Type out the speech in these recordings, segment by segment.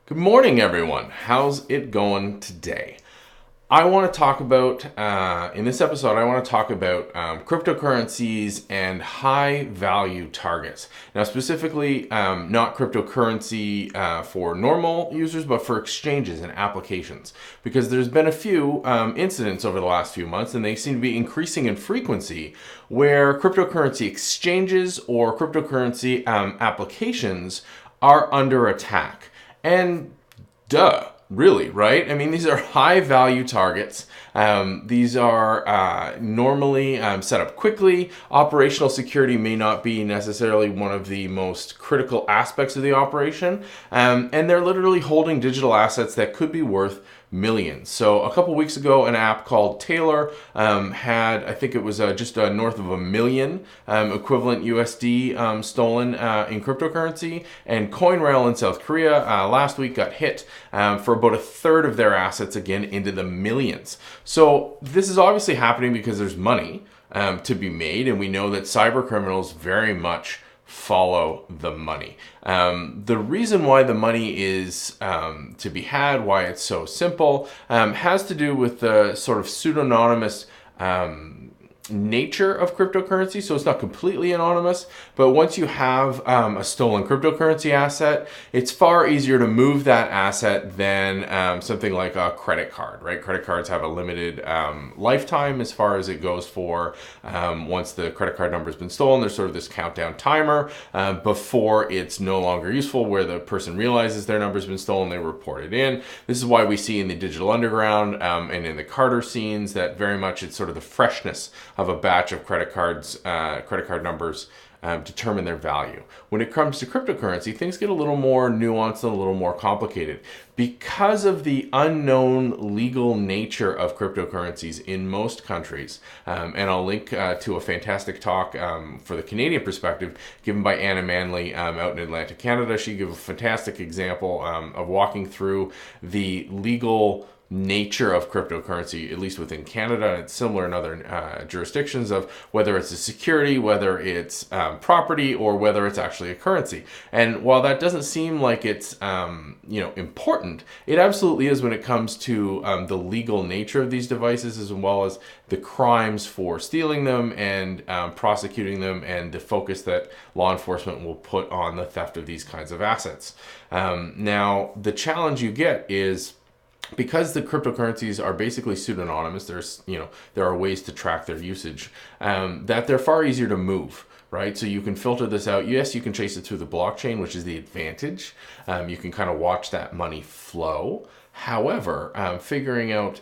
Good morning, everyone. How's it going today? I want to talk about, in this episode, I want to talk about cryptocurrencies and high value targets. Now, specifically, not cryptocurrency for normal users, but for exchanges and applications. Because there's been a few incidents over the last few months, and they seem to be increasing in frequency, where cryptocurrency exchanges or cryptocurrency applications are under attack. And really, right? I mean, these are high value targets. These are normally set up quickly. Operational security may not be necessarily one of the most critical aspects of the operation. And they're literally holding digital assets that could be worth millions. So a couple weeks ago, an app called Taylor had, I think it was just north of $1 million equivalent USD stolen in cryptocurrency. And CoinRail in South Korea last week got hit for about a third of their assets, again into the millions. So this is obviously happening because there's money to be made, and we know that cybercriminals very much follow the money. The reason why the money is to be had, why it's so simple, has to do with the sort of pseudonymous nature of cryptocurrency. So it's not completely anonymous, but once you have a stolen cryptocurrency asset, it's far easier to move that asset than something like a credit card, right? Credit cards have a limited lifetime as far as it goes for once the credit card number has been stolen. There's sort of this countdown timer before it's no longer useful, where the person realizes their number's been stolen, they report it in. This is why we see in the digital underground and in the Carter scenes that very much it's sort of the freshness of a batch of credit card numbers determine their value. When it comes to cryptocurrency, things get a little more nuanced and a little more complicated. Because of the unknown legal nature of cryptocurrencies in most countries, and I'll link to a fantastic talk for the Canadian perspective given by Anna Manley out in Atlantic, Canada. She gave a fantastic example of walking through the legal nature of cryptocurrency, at least within Canada, and it's similar in other jurisdictions, of whether it's a security, whether it's property, or whether it's actually a currency. And while that doesn't seem like it's important, it absolutely is when it comes to the legal nature of these devices, as well as the crimes for stealing them and prosecuting them, and the focus that law enforcement will put on the theft of these kinds of assets. Now, the challenge you get is, because the cryptocurrencies are basically pseudonymous, there are ways to track their usage, that they're far easier to move, right? So you can filter this out. Yes, you can chase it through the blockchain, which is the advantage. You can kind of watch that money flow. However, figuring out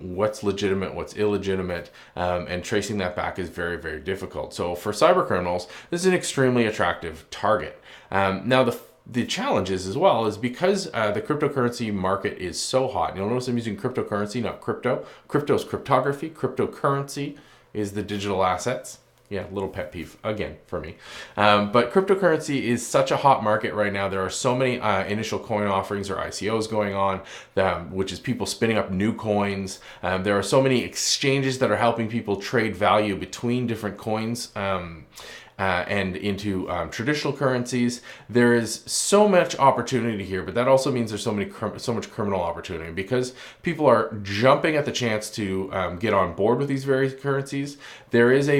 what's legitimate, what's illegitimate, and tracing that back is very, very difficult. So for cybercriminals, this is an extremely attractive target. Now, the challenge is, as well, is because the cryptocurrency market is so hot. You'll notice I'm using cryptocurrency, not crypto. Crypto is cryptography. Cryptocurrency is the digital assets. Yeah, little pet peeve again for me. But cryptocurrency is such a hot market right now. There are so many initial coin offerings or ICOs going on, which is people spinning up new coins. There are so many exchanges that are helping people trade value between different coins. And into traditional currencies. There is so much opportunity here, but that also means there's so much criminal opportunity, because people are jumping at the chance to get on board with these various currencies. There is a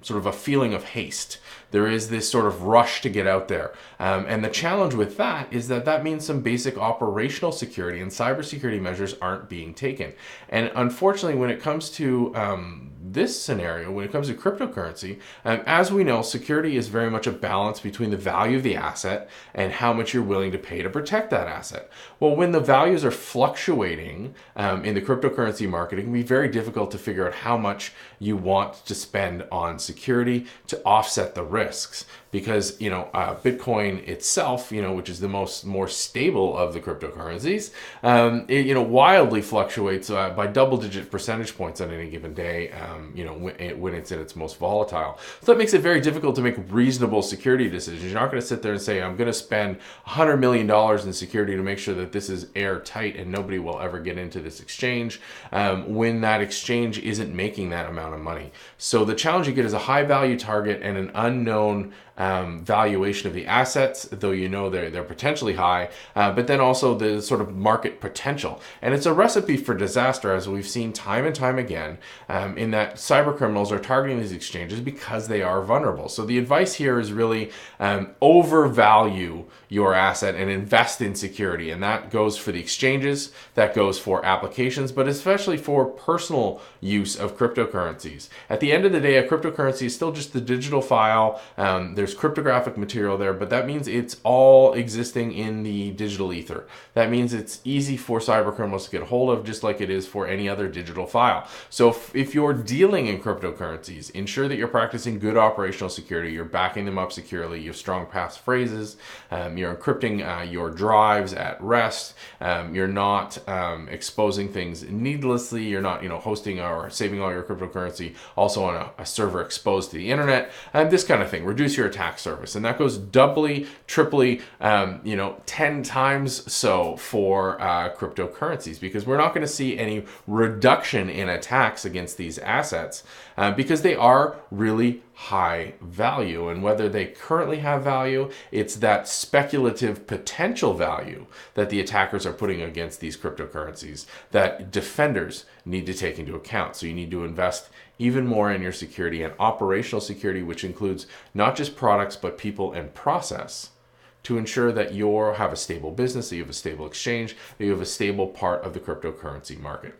sort of a feeling of haste. There is this sort of rush to get out there. And the challenge with that is that means some basic operational security and cybersecurity measures aren't being taken. And unfortunately, when it comes to this scenario, when it comes to cryptocurrency, as we know, security is very much a balance between the value of the asset and how much you're willing to pay to protect that asset. Well, when the values are fluctuating in the cryptocurrency market, it can be very difficult to figure out how much you want to spend on security to offset the risks. Because Bitcoin itself, which is the more stable of the cryptocurrencies, it wildly fluctuates by double-digit percentage points on any given day. When it's in its most volatile, so that makes it very difficult to make reasonable security decisions. You're not going to sit there and say, "I'm going to spend $100 million in security to make sure that this is airtight and nobody will ever get into this exchange," when that exchange isn't making that amount of money. So the challenge you get is a high-value target and an unknown valuation of the assets, though you know they're potentially high, but then also the sort of market potential. And it's a recipe for disaster, as we've seen time and time again, in that cyber criminals are targeting these exchanges because they are vulnerable. So the advice here is really overvalue your asset and invest in security. And that goes for the exchanges, that goes for applications, but especially for personal use of cryptocurrencies. At the end of the day, a cryptocurrency is still just the digital file. There's cryptographic material there, but that means it's all existing in the digital ether. That means it's easy for cyber criminals to get a hold of, just like it is for any other digital file. So if you're dealing in cryptocurrencies, ensure that you're practicing good operational security, you're backing them up securely, you have strong passphrases, you're encrypting your drives at rest, you're not exposing things needlessly, you're not hosting or saving all your cryptocurrency also on a server exposed to the internet, and this kind of thing. Reduce your attack surface, and that goes doubly, triply, 10 times so for cryptocurrencies, because we're not going to see any reduction in attacks against these assets because they are really high value. And whether they currently have value, it's that speculative potential value that the attackers are putting against these cryptocurrencies that defenders need to take into account. So you need to invest even more in your security and operational security, which includes not just products, but people and process, to ensure that you have a stable business, that you have a stable exchange, that you have a stable part of the cryptocurrency market.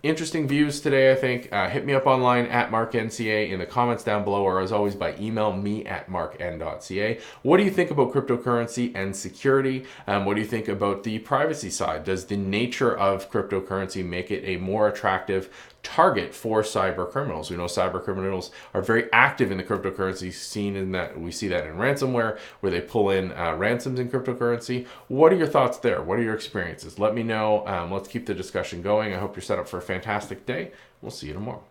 Interesting views today, I think. Hit me up online at MarkNCA in the comments down below, or as always by email me at markn.ca. What do you think about cryptocurrency and security? What do you think about the privacy side? Does the nature of cryptocurrency make it a more attractive target for cyber criminals? We know cyber criminals are very active in the cryptocurrency scene, in that we see that in ransomware, where they pull in ransoms in cryptocurrency. What are your thoughts there? What are your experiences? Let me know. Let's keep the discussion going. I hope you're set up for a fantastic day. We'll see you tomorrow.